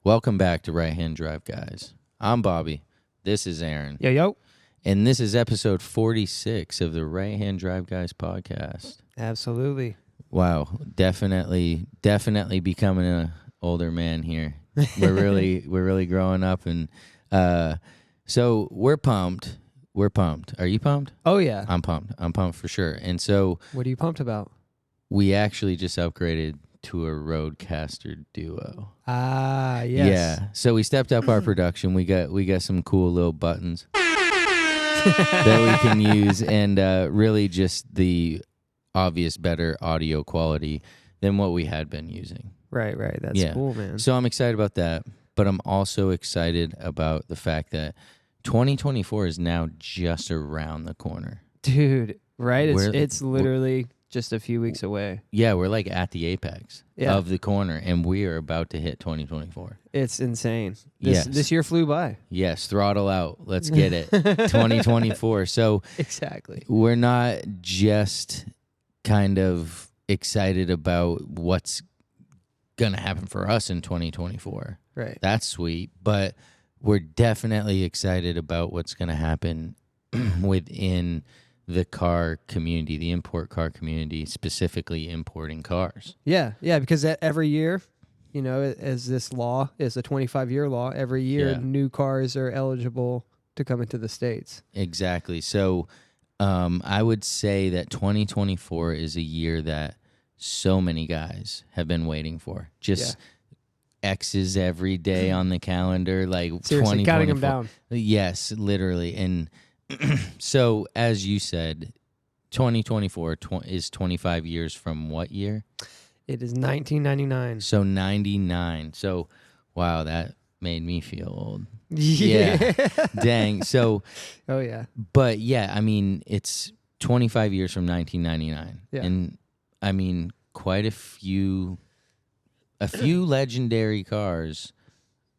Welcome back to Right Hand Drive, guys. I'm Bobby. This is Aaron. Yo. And this is episode 46 of the Right Hand Drive Guys podcast. Absolutely. Wow, definitely becoming an older man here. We're really growing up, and so we're pumped. We're pumped. Are you pumped? Oh, yeah. I'm pumped. I'm pumped for sure. And so What are you pumped about? we actually just upgraded to a Roadcaster Duo. Ah, yes. Yeah. So we stepped up our production. We got some cool little buttons that we can use, and really just the obvious better audio quality than what we had been using. Right. That's cool, man. So I'm excited about that, but I'm also excited about the fact that 2024 is now just around the corner. Dude, right? It's literally just a few weeks away. Yeah, we're like at the apex of the corner, and we are about to hit 2024. It's insane. Yes. This year flew by. Yes, throttle out. Let's get it. 2024. So Exactly. we're not just kind of excited about what's going to happen for us in 2024. Right. That's sweet, but we're definitely excited about what's going to happen within the car community, the import car community, specifically importing cars. Yeah, because every year, as this law is a 25-year law, every year new cars are eligible to come into the States. Exactly. So I would say that 2024 is a year that so many guys have been waiting for. Just X's every day on the calendar, like seriously, counting them down. Yes, literally. And so, as you said, 2024 is 25 years from what year? It is 1999. So 99. So, wow, that made me feel old. Yeah. Dang. So, oh, yeah. But, yeah, I mean, it's 25 years from 1999. Yeah. And, I mean, quite a few legendary cars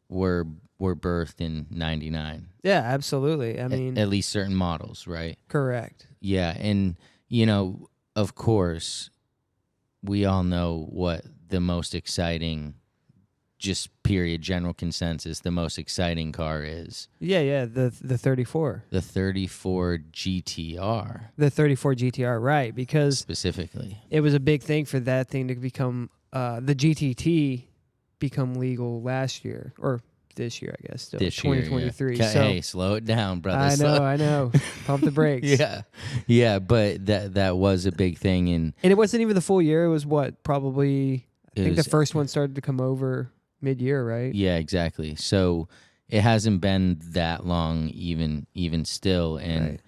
were birthed in 99. Yeah, absolutely. I mean, at least certain models, right? Correct. Yeah, and of course, we all know what the most exciting, just period general consensus, the most exciting car is. Yeah, the 34. The 34 GTR. The 34 GTR, right? Because specifically, it was a big thing for that thing to become the GTT become legal last year or this year, I guess. Still, this 2023. Year, yeah. So, hey, slow it down, brother. I know. Pump the brakes. Yeah, but that was a big thing, and it wasn't even the full year. It was probably. I think the first one started to come over mid-year, right? Yeah, exactly. So it hasn't been that long, even still, and right.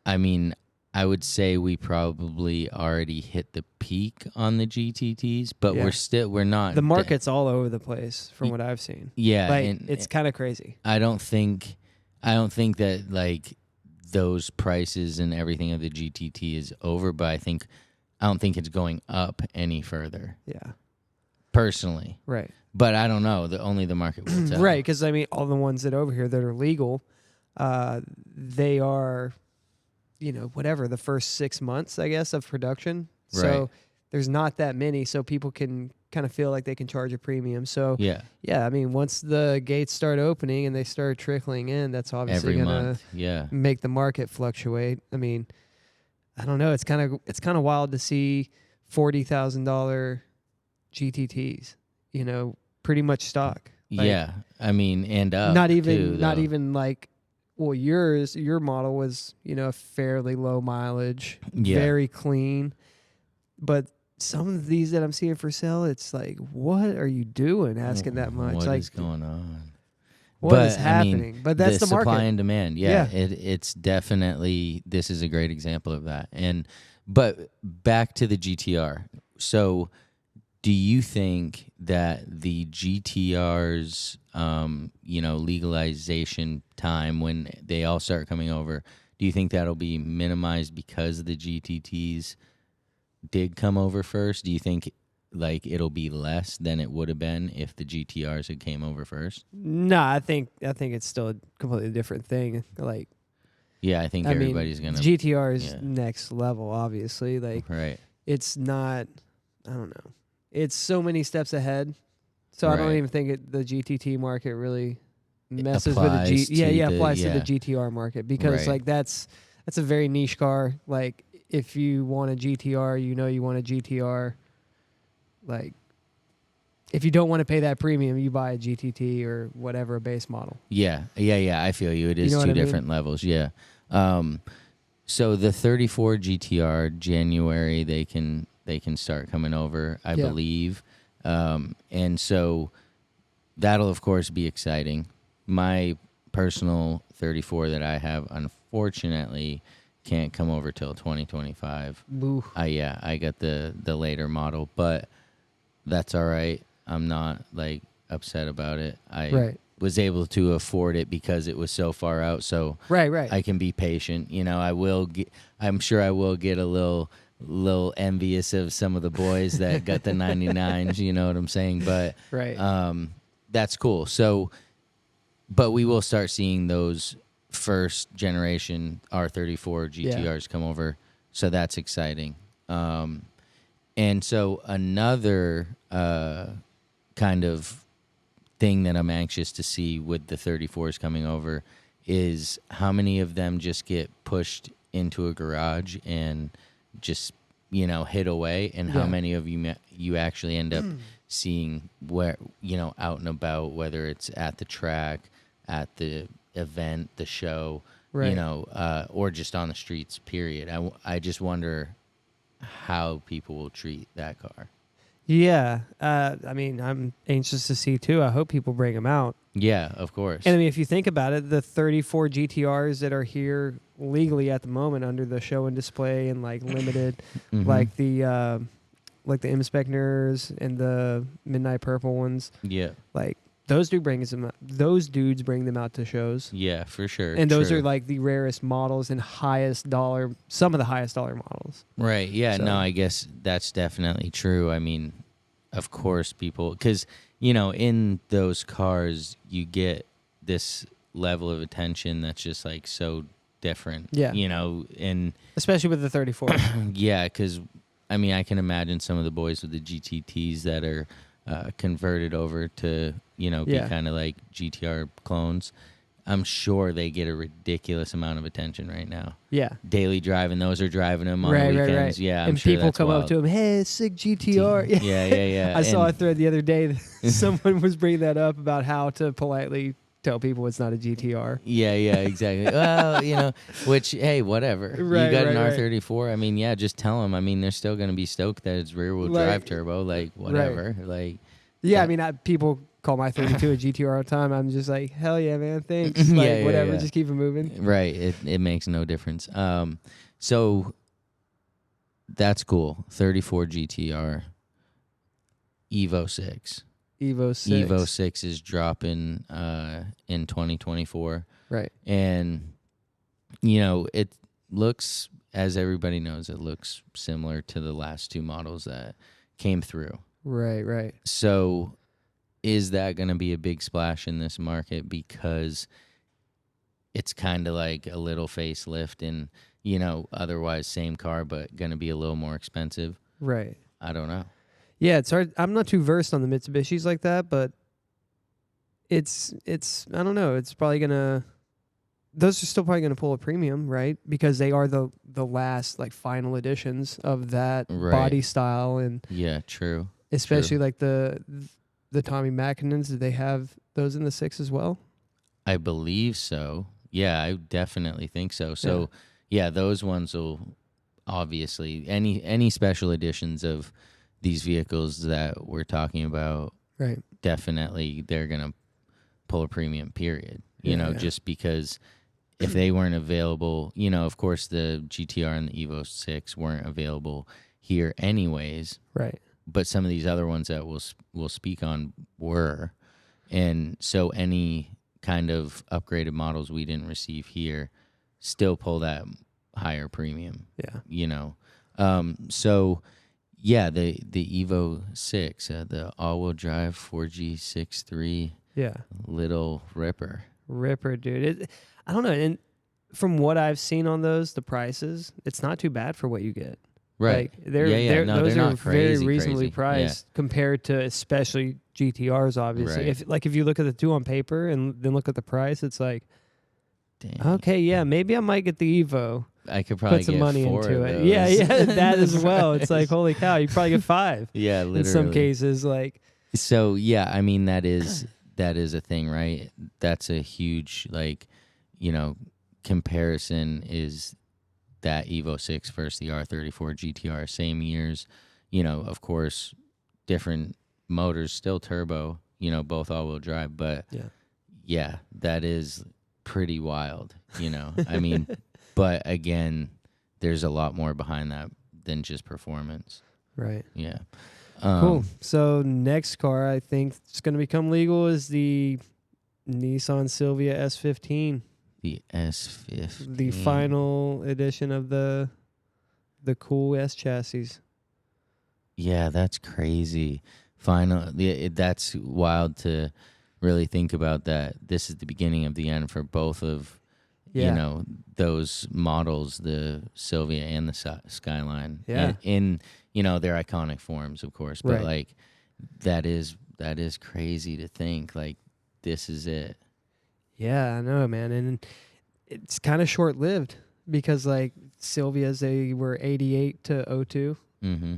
I mean, I would say we probably already hit the peak on the GTTs, but we're not. The market's all over the place from what I've seen. Yeah, it's kind of crazy. I don't think that like those prices and everything of the GTT is over, but I don't think it's going up any further. Yeah. Personally. Right. But I don't know. Only the market will tell. Right, because I mean, all the ones that over here that are legal, they are, whatever, the first 6 months, I guess, of production. Right. So there's not that many, so people can kind of feel like they can charge a premium. So yeah, I mean, once the gates start opening and they start trickling in, that's obviously going to make the market fluctuate. I mean, I don't know. It's kind of wild to see $40,000 GTTs, pretty much stock. Like, I mean, and up not even too, not even like, well, your model was fairly low mileage, very clean, but some of these that I'm seeing for sale, it's like, what are you doing asking that much? What like, is going on? What is happening? I mean, but that's the market. Supply and demand. Yeah. It's definitely, this is a great example of that. But back to the GTR. So do you think that the GTR's, legalization time when they all start coming over, do you think that'll be minimized because the GTTs did come over first? Do you think like it'll be less than it would have been if the GTRs had came over first? No, I think it's still a completely different thing. Like, yeah, I think everybody's gonna GTR is next level, obviously. Like, right. It's not. I don't know. It's so many steps ahead. So I don't even think the GTT market really messes with the applies to the GTR market, because like that's a very niche car. Like if you want a GTR, you want a GTR. Like if you don't want to pay that premium, you buy a GTT or whatever, a base model. Yeah. I feel you. It is two different levels. Yeah. So the 34 GTR January they can start coming over, I believe, and so that'll of course be exciting. My personal 34 that I have, unfortunately, can't come over till 2025. I got the later model, but that's all right. I'm not like upset about it. I was able to afford it because it was so far out. So I can be patient. I'm sure I will get a little envious of some of the boys that got the 99s. You know what I'm saying? But that's cool. So, but we will start seeing those first generation R34 GTRs come over. So that's exciting. And so another kind of thing that I'm anxious to see with the 34s coming over is how many of them just get pushed into a garage and just, hit away, and how many of you actually end up seeing where, out and about, whether it's at the track, at the event, the show, or just on the streets, period. I just wonder how people will treat that car. Yeah. I mean, I'm anxious to see, too. I hope people bring them out. Yeah, of course. And I mean, if you think about it, the 34 GTRs that are here legally at the moment under the show and display and like limited, like the Inspectors and the Midnight Purple ones. Yeah. Like those dudes bring them out to shows. Yeah, for sure. And those are like the rarest models and some of the highest dollar models. Right. Yeah. So. No, I guess that's definitely true. I mean, of course, people, because, in those cars, you get this level of attention that's just like so different. Yeah. And especially with the 34. Yeah. Because, I mean, I can imagine some of the boys with the GTTs that are converted over to, be kind of like GTR clones. I'm sure they get a ridiculous amount of attention right now. Yeah. Daily driving, those are driving them on the weekends. Right. Yeah, I'm and sure people come wild. up to them, hey, sick GTR. Yeah. I saw a thread the other day that someone was bringing that up about how to politely tell people it's not a GTR. Yeah, exactly. Well, which, hey, whatever. You got an R34, I mean, yeah, just tell them. I mean, they're still going to be stoked that it's rear-wheel drive turbo, like, whatever. Like, yeah, I mean, people call my 32 a GTR all the time. I'm just like, hell yeah, man, thanks. Like, whatever, just keep it moving. Right, it makes no difference. So that's cool. 34 GTR, Evo 6. Evo 6 is dropping in 2024. Right. And, it looks, as everybody knows, it looks similar to the last two models that came through. Right. So is that going to be a big splash in this market because it's kind of like a little facelift and, otherwise same car but going to be a little more expensive? Right. I don't know. Yeah, it's hard. I'm not too versed on the Mitsubishis like that, but it's I don't know. It's probably gonna. Those are still probably gonna pull a premium, right? Because they are the last like final editions of that body style and. Yeah, true. Especially like the Tommy Mackinnons. Did they have those in the 6 as well? I believe so. Yeah, I definitely think so. So yeah those ones will obviously any special editions of these vehicles that we're talking about, right? Definitely, they're gonna pull a premium. Period. Just because if they weren't available, of course the GTR and the Evo 6 weren't available here, anyways. Right. But some of these other ones that we'll speak on were, and so any kind of upgraded models we didn't receive here still pull that higher premium. Yeah. So. Yeah, the Evo 6, the all-wheel drive 4G63. Yeah. Little ripper. Dude. I don't know. And from what I've seen on those, the prices, it's not too bad for what you get. Right. Like those they're are not very crazy, reasonably crazy. priced compared to especially GTRs. Obviously, Right. if you look at the two on paper and then look at the price, it's like, Dang. okay, yeah, maybe I might get the Evo. I could probably put some get money 4 into of it. those. Yeah, that as well. It's like, holy cow, you probably get 5. Yeah, literally. In some cases, like. So yeah, I mean that is a thing, right? That's a huge comparison is that Evo 6 versus the R34 GTR, same years, of course, different motors, still turbo, both all-wheel drive, but yeah, that is pretty wild, I mean, but again, there's a lot more behind that than just performance. Right. Yeah. Cool. So next car I think it's going to become legal is the Nissan Silvia S15. The S15. The final edition of the cool S chassis. Yeah, that's crazy. That's wild to really think about that. This is the beginning of the end for both of those models, the Silvia and the Skyline. Yeah. In their iconic forms, of course, but like that is crazy to think like this is it. Yeah, I know, man, and it's kind of short lived because like Silvias, they were 88 to 02. Mm-hmm.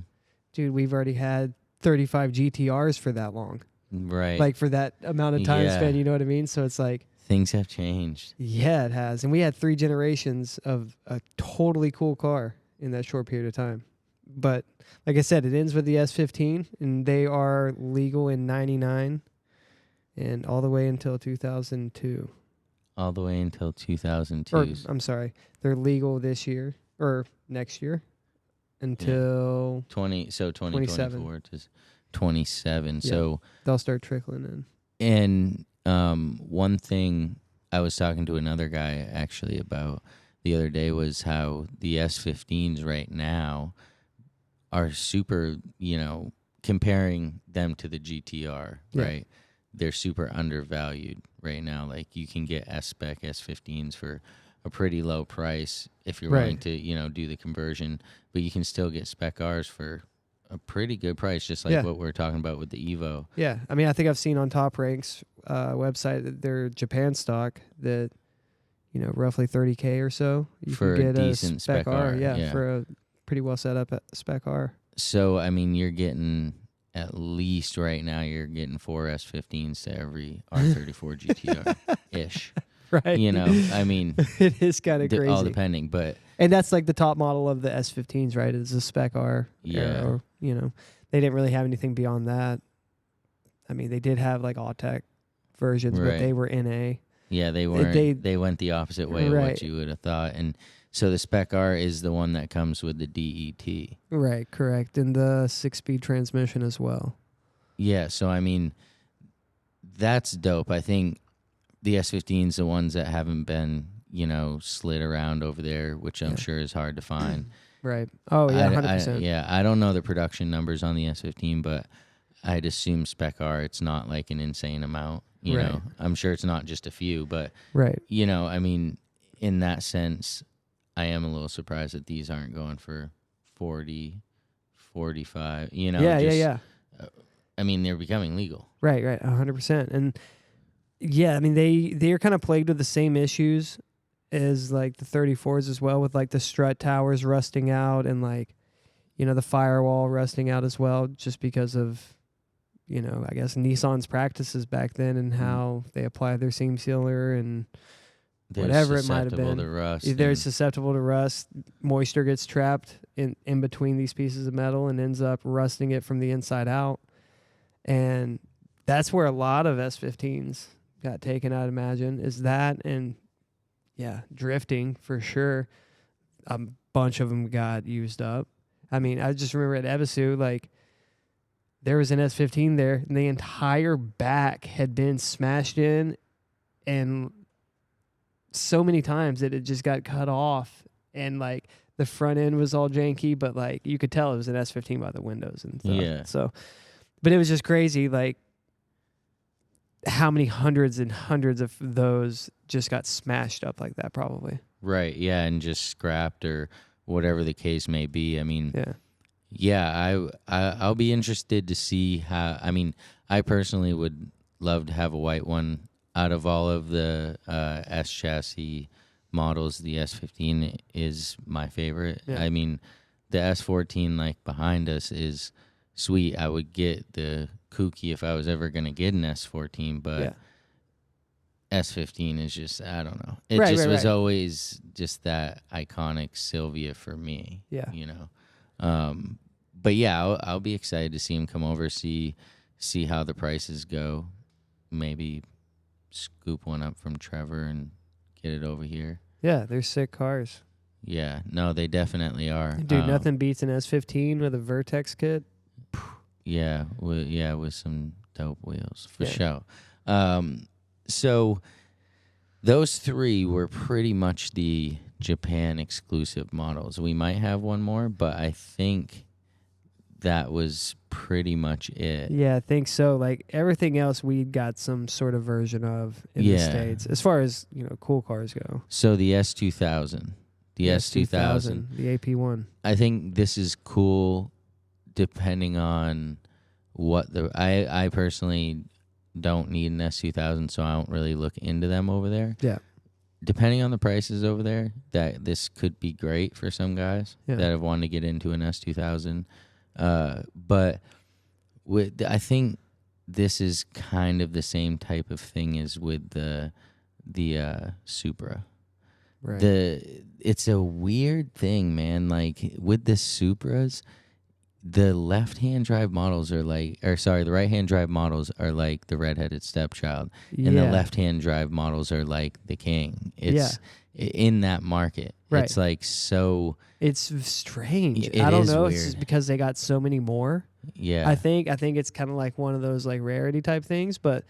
Dude, we've already had 35 GTRs for that long. Right. Like for that amount of time span, you know what I mean? So it's like things have changed. Yeah, it has. And we had 3 generations of a totally cool car in that short period of time. But like I said, it ends with the S15, and they are legal in 99 and all the way until 2002. All the way until 2002. Or, I'm sorry. They're legal this year or next year until 2024 to 27. Yeah. So they'll start trickling in. And one thing I was talking to another guy actually about the other day was how the S15s right now are super, comparing them to the GTR, right? They're super undervalued right now. Like you can get S-Spec S15s for a pretty low price if you're willing to, do the conversion, but you can still get Spec Rs for a pretty good price, just like what we're talking about with the Evo. Yeah, I mean, I think I've seen on Top Ranks website that they're Japan stock that, roughly $30K or so. You for can get a decent Spec R. Yeah, for a pretty well set up Spec R. So, I mean, you're getting, at least right now, you're getting 4 S15s to every R34 GTR-ish. Right. I mean. It is kind of crazy. All depending, but. And that's like the top model of the S15s, right? It's a Spec R. Yeah. Or, they didn't really have anything beyond that. I mean, they did have like Autech versions, but they were NA. Yeah, they weren't. They went the opposite way of what you would have thought. And so the Spec R is the one that comes with the DET. Right, correct. And the 6-speed transmission as well. Yeah, so I mean, that's dope. I think the S15's the ones that haven't been, slid around over there, which I'm sure is hard to find. Right. Oh, yeah, 100%. I don't know the production numbers on the S15, but I'd assume Spec R, it's not like an insane amount. You know, I'm sure it's not just a few, but, I mean, in that sense, I am a little surprised that these aren't going for 40, 45, Yeah. I mean, they're becoming legal. Right, 100%. And, yeah, I mean, they are kind of plagued with the same issues as, like, the 34s as well, with, like, the strut towers rusting out and, like, the firewall rusting out as well, just because of, I guess Nissan's practices back then and how they apply their seam sealer and whatever it might have been. They're susceptible to rust. Moisture gets trapped in between these pieces of metal and ends up rusting it from the inside out. And that's where a lot of S15s got taken, I'd imagine, is that and, drifting for sure. A bunch of them got used up. I mean, I just remember at Ebisu, like, there was an S15 there, and the entire back had been smashed in, and so many times that it just got cut off, and like the front end was all janky, but like you could tell it was an S15 by the windows and stuff. Yeah. So, but it was just crazy, like how many hundreds and hundreds of those just got smashed up like that, probably. Right. Yeah, and just scrapped or whatever the case may be. I mean, I'll be interested to see how. I mean, I personally would love to have a white one. Out of all of the S chassis models, the S15 is my favorite. Yeah. I mean, the S14 like behind us is sweet. I would get the Kooky if I was ever going to get an S14, but S15 is just, I don't know. It was always just that iconic Sylvia for me. Yeah. You know? But yeah, I'll be excited to see him come over, see how the prices go. Maybe scoop one up from Trevor and get it over here. Yeah, they're sick cars. Yeah, no, they definitely are. Dude, nothing beats an S15 with a Vertex kit. Yeah, with some dope wheels for sure. So those three were pretty much the Japan exclusive models. We might have one more, but I think that was pretty much it. Yeah, I think so. Like everything else, we got some sort of version of in the States, as far as cool cars go. So the S2000, the S2000, the AP1. I think this is cool, depending on what I personally don't need an S2000, so I don't really look into them over there. Yeah. Depending on the prices over there, that this could be great for some guys that have wanted to get into an S2000. But I think this is kind of the same type of thing as with the Supra. Right. It's a weird thing, man. Like with the Supras, the left-hand drive models are the right-hand drive models are like the redheaded stepchild, and the left-hand drive models are like the king. It's in that market. Right. It's like so. It's strange. I don't know. Weird. It's just because they got so many more. Yeah. I think it's kind of like one of those like rarity type things, but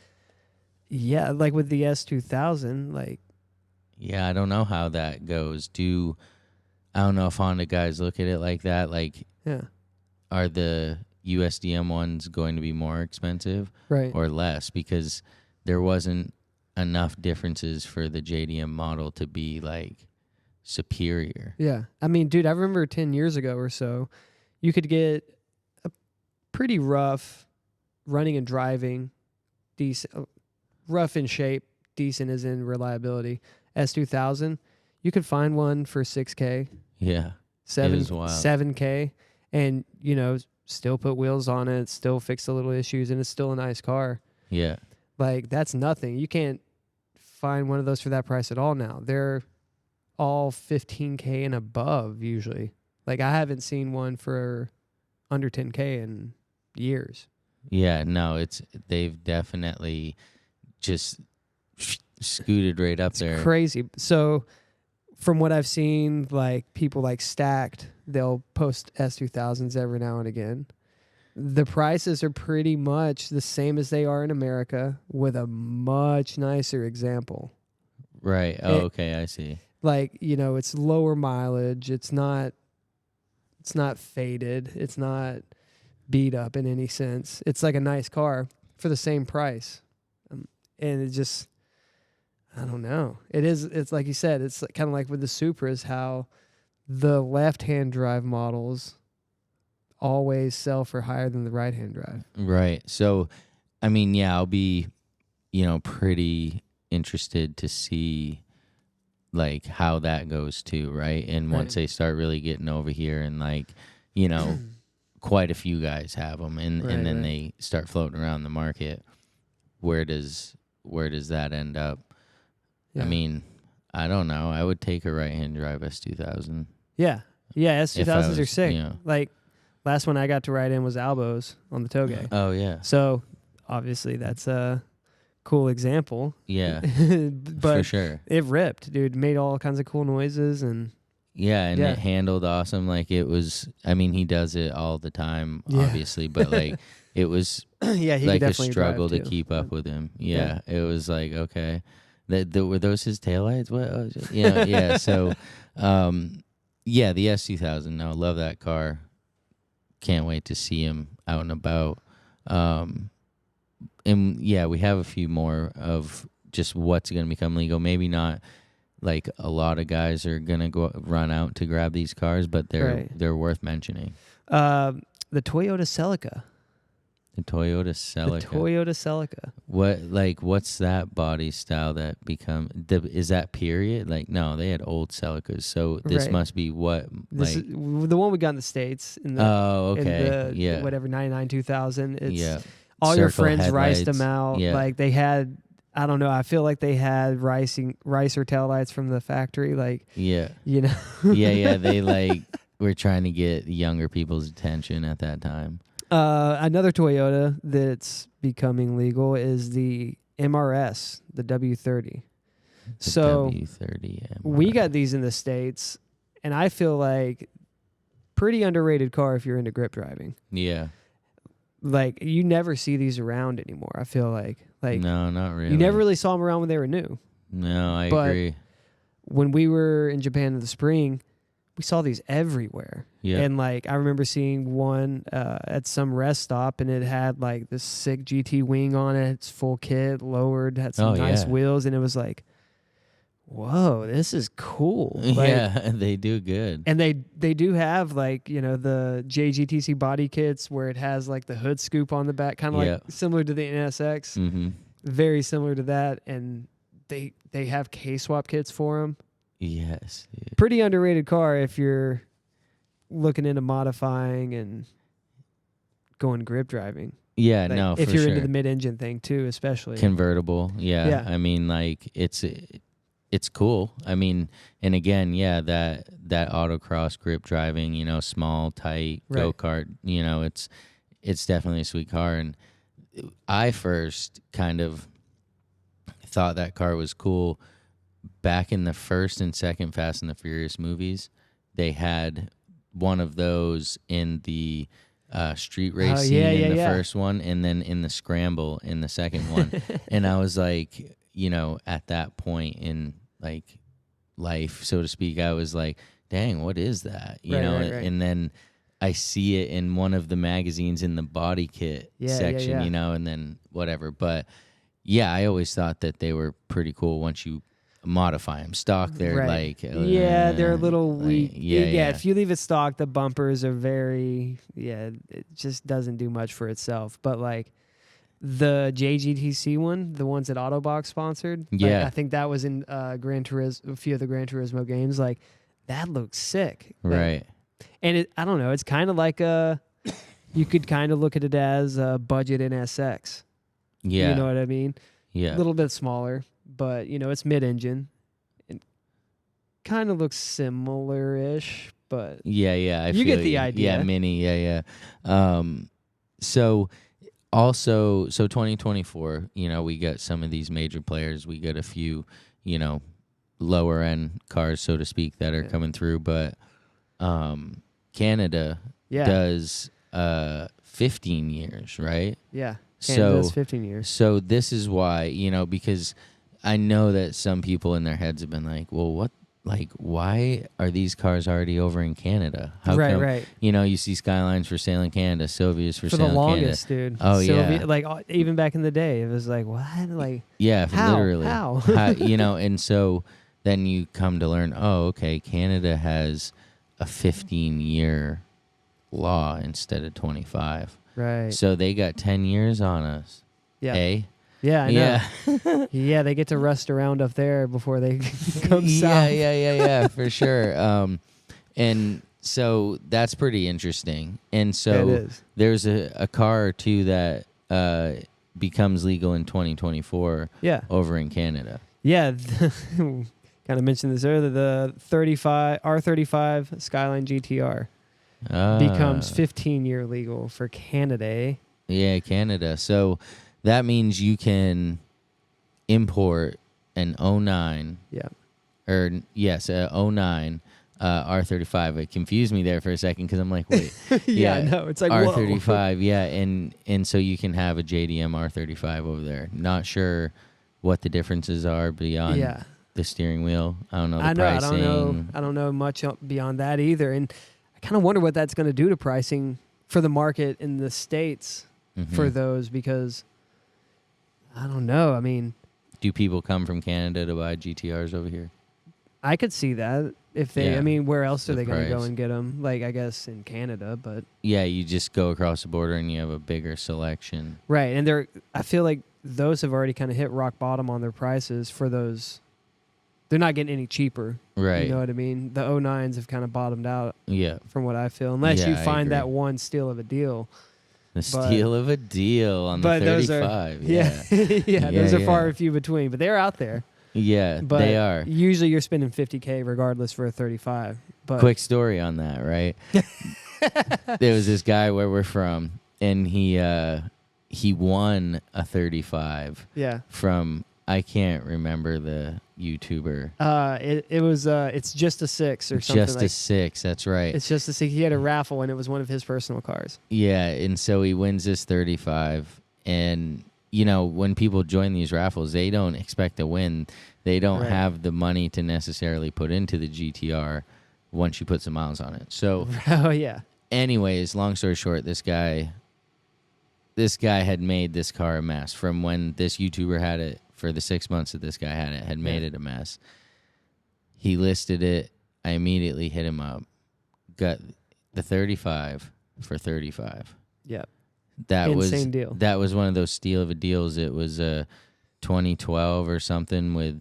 yeah, like with the S2000, like. Yeah, I don't know how that goes. I don't know if Honda guys look at it like that. Like, are the USDM ones going to be more expensive or less? Because there wasn't enough differences for the JDM model to be like superior. Yeah. I mean, dude, I remember 10 years ago or so, you could get a pretty rough running and driving, decent, rough in shape, decent as in reliability, S2000. You could find one for $6K. Yeah. 7K. And, still put wheels on it, still fix the little issues, and it's still a nice car. Yeah. Like, that's nothing. You can't find one of those for that price at all now. They're all 15K and above, usually. Like, I haven't seen one for under 10K in years. Yeah, no, they've definitely just scooted right up there. It's crazy. So, from what I've seen, like people like Stacked, they'll post S2000s every now and again. The prices are pretty much the same as they are in America, with a much nicer example. Right. Oh, okay, I see. Like, it's lower mileage. It's not faded. It's not beat up in any sense. It's like a nice car for the same price. And it just, I don't know. It's like you said, it's kind of like with the Supras, how the left-hand drive models always sell for higher than the right-hand drive. Right. So, I mean, yeah, I'll be, pretty interested to see like how that goes too, right? And once they start really getting over here and like, quite a few guys have them and then they start floating around the market, where does that end up? Yeah. I mean, I don't know. I would take a right-hand drive S2000. Yeah. Yeah, S2000s are sick. Like, last one I got to ride in was Albo's on the Toge. Oh, yeah. So, obviously, that's a cool example. Yeah. But for sure. It ripped, dude. Made all kinds of cool noises and... Yeah, and it handled awesome. Like, it was... I mean, he does it all the time, obviously, but, like, it was he like a struggle to keep up with him. Yeah, it was like, okay... were those his taillights? What? Yeah. So, the S2000. No, love that car. Can't wait to see him out and about. And we have a few more of just what's going to become legal. Maybe not like a lot of guys are gonna run out to grab these cars, but they're worth mentioning. The Toyota Celica. The Toyota Celica. The Toyota Celica. What's that body style that is that period? Like, no, they had old Celicas. So this must be what? This is the one we got in the States. In the, whatever, 99, 2000. It's all your friends headlights. Riced them out. Yeah. Like they had, I don't know. I feel like they had ricer taillights from the factory. Like, yeah. You know? Yeah. They were trying to get younger people's attention at that time. Another Toyota that's becoming legal is the MRS, the W30. W30. We got these in the States, and I feel like pretty underrated car if you're into grip driving. Yeah. Like, you never see these around anymore, I feel like. No, not really. You never really saw them around when they were new. No, I agree. When we were in Japan in the spring, we saw these everywhere. Yeah. And I remember seeing one at some rest stop, and it had like this sick GT wing on it. It's full kit, lowered, had some nice wheels, and it was like, whoa, this is cool. Yeah, they do good. And they do have the JGTC body kits where it has like the hood scoop on the back, kind of like similar to the NSX. Mm-hmm. Very similar to that, and they have K-swap kits for them. Yes. Dude. Pretty underrated car if you're looking into modifying and going grip driving. Yeah, no, if you're into the mid-engine thing too, especially convertible. Yeah. I mean, it's cool. I mean, and again, that autocross grip driving, small, tight go-kart, it's definitely a sweet car. And I first kind of thought that car was cool back in the first and second Fast and the Furious movies. They had one of those in the street race scene in the first one, and then in the scramble in the second one. And I was like, at that point in life, so to speak, I was like, dang, what is that? Right. And then I see it in one of the magazines in the body kit section, and then whatever. But yeah, I always thought that they were pretty cool once you modify them. Stock, they're they're a little weak. If you leave it stock, the bumpers are it just doesn't do much for itself. But the JGTC one, the ones that Autobox sponsored, I think that was in Gran Turismo, a few of the Gran Turismo games. That looks sick, right? And I don't know, it's kind of like you could kind of look at it as a budget NSX. Yeah, you know what I mean? Yeah, a little bit smaller, but it's mid-engine. It kind of looks similar-ish, but you get the idea. Yeah, mini. So 2024, we got some of these major players. We got a few, lower end cars, so to speak, that are coming through. But Canada does 15 years, right? Yeah. Canada's 15 years. So this is why, because I know that some people in their heads have been like, well, why are these cars already over in Canada? How come, right. You see Skylines for sale in Canada, Silvia's for sale in Canada. For the longest, dude. Oh, Sylvia, even back in the day, it was like, what? Literally. How? And so then you come to learn, Canada has a 15-year law instead of 25. Right. So they got 10 years on us. Yeah. Eh? Yeah, I know. Yeah, they get to rust around up there before they come south. Yeah, for sure. And so that's pretty interesting. And so there's a car or two that becomes legal in 2024 over in Canada. Yeah. Kind of mentioned this earlier. The R35 Skyline GTR becomes 15-year legal for Canada. Yeah, Canada. So that means you can import an 09. Yeah. Or, yes, a 09 R35. It confused me there for a second because I'm like, wait. I know. It's like, R35, whoa. yeah. And so you can have a JDM R35 over there. Not sure what the differences are beyond the steering wheel. I don't know the pricing. I don't know much beyond that either. And I kind of wonder what that's going to do to pricing for the market in the States for those, because I don't know. I mean, do people come from Canada to buy GTRs over here? I could see that if they. I mean, where else are they going to go and get them? Like, I guess in Canada, but yeah, you just go across the border and you have a bigger selection. Right, and I feel like those have already kind of hit rock bottom on their prices for those. They're not getting any cheaper. Right. You know what I mean? The 09s have kind of bottomed out. Yeah. From what I feel, unless you find that one steal of a deal. The steal of a deal on the 35. Yeah, those are far and few between, but they're out there. Yeah, but they are. Usually you're spending $50K regardless for a 35. But quick story on that, right? There was this guy where we're from, and he won a 35. Yeah. From I can't remember the YouTuber. It was it's just a 6 or something. Just a 6, that's right. It's just a 6. He had a raffle and it was one of his personal cars. Yeah, and so he wins this 35, and you know, when people join these raffles, they don't expect to win. They don't have the money to necessarily put into the GTR once you put some miles on it. So oh yeah. Anyways, long story short, this guy had made this car a mess from when this YouTuber had it. For the 6 months that this guy had made it a mess. He listed it. I immediately hit him up. Got the 35 for 35. Yep. Insane deal. That was one of those steal of a deals. It was a 2012 or something with,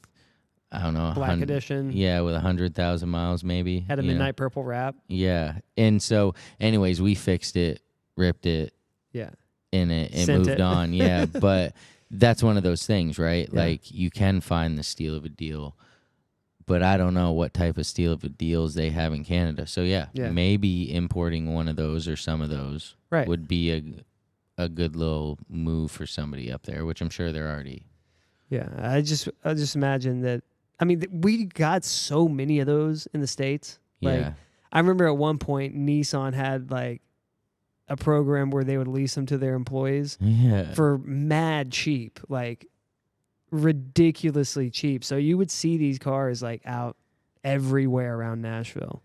I don't know, Black edition. Yeah, with 100,000 miles maybe. Had a midnight purple wrap. Yeah. And so, anyways, we fixed it, ripped it. Yeah. And it moved on. Yeah, but that's one of those things, right? Yeah. Like, you can find the steal of a deal, but I don't know what type of steal of a deals they have in Canada. So, yeah. Maybe importing one of those or some of those would be a good little move for somebody up there, which I'm sure they're already. Yeah, I just imagine that. I mean, we got so many of those in the States. Like, I remember at one point, Nissan had, like, a program where they would lease them to their employees for mad cheap, like ridiculously cheap. So you would see these cars like out everywhere around Nashville,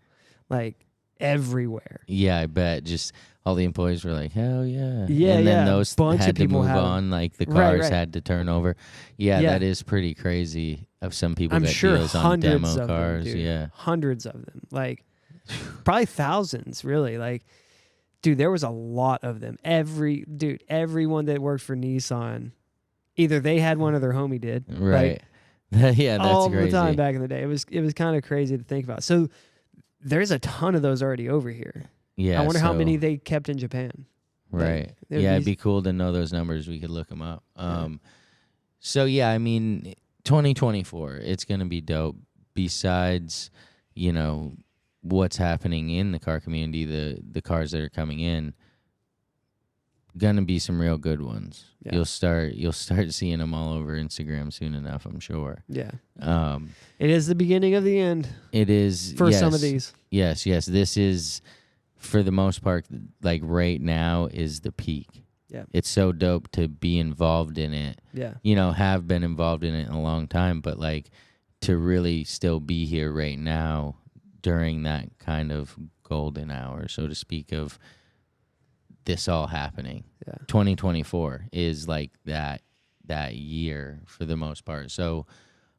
like everywhere. Yeah, I bet. Just all the employees were like, hell yeah. Yeah, and then those bunch had of people to move on. Like the cars had to turn over. Yeah, that is pretty crazy of some people that deals on demo cars. Them, hundreds of them. Like probably thousands, really. Like, dude, there was a lot of them. Everyone that worked for Nissan, either they had one or their homie did. Right. Like, yeah, that's all crazy. the time back in the day. It was kind of crazy to think about. So there's a ton of those already over here. Yeah. I wonder how many they kept in Japan. Right. Like, it'd be cool to know those numbers. We could look them up. So, yeah, I mean, 2024, it's going to be dope. Besides, you know, what's happening in the car community, the cars that are coming in, gonna be some real good ones. Yeah. You'll start seeing them all over Instagram soon enough, I'm sure. Yeah. It is the beginning of the end. It is for some of these. Yes. This is, for the most part, like right now is the peak. Yeah. It's so dope to be involved in it. Yeah. You know, have been involved in it in a long time, but like to really still be here right now during that kind of golden hour, so to speak, of this all happening. Yeah. 2024 is like that year for the most part. So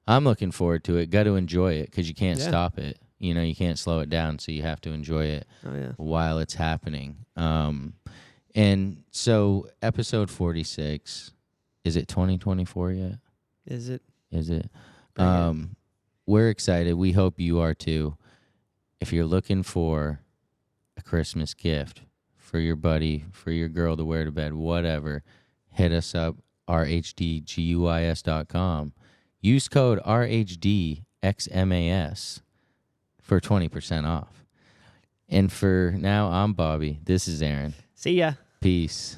I'm looking forward to it. Got to enjoy it because you can't stop it. You know, you can't slow it down, so you have to enjoy it while it's happening. And so episode 46, is it 2024 yet? Is it? We're excited. We hope you are too. If you're looking for a Christmas gift for your buddy, for your girl to wear to bed, whatever, hit us up, rhdguis.com. Use code RHDXMAS for 20% off. And for now, I'm Bobby. This is Aaron. See ya. Peace.